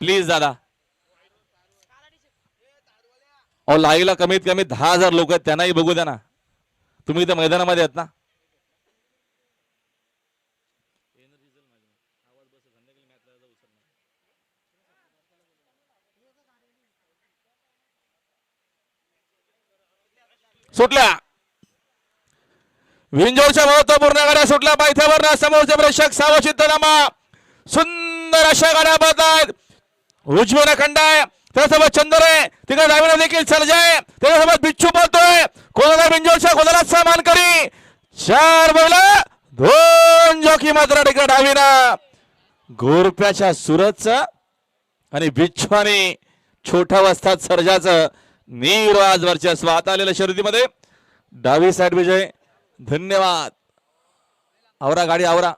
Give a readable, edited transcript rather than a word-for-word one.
Please दादा. अहो लाईव्हला कमीत कमी 10,000 लोक आहेत, त्यांनाही बघू द्या ना. तुम्ही इथं मैदानामध्ये आहेत ना. सुटल्या विंजोरच्या महत्वपूर्ण गाड्या सुटल्या पायथ्यावर. समोरचे प्रेक्षक सावचित्त नामा सुंदर अशा गाड्या बघतात. उजवीने खंड आहे, त्यासोबत चंदर आहे, तिकडे डावीने देखील सर्जा आहे, त्याच्यासोबत बिच्छू पळतोय. कोणाला विंजोरच्या कोणाला सामान करी 4 बैल 2 जॉकी मात्र तिकडे डावीनं गोरप्याच्या सुरतचं आणि बिच्छू आणि छोटा वस्तात सर्जाचं निर्वाज वर्चस्व आता आलेल्या शर्यतीमध्ये. डावी साईड विजय. धन्यवाद. आवरा गाडी आवरा.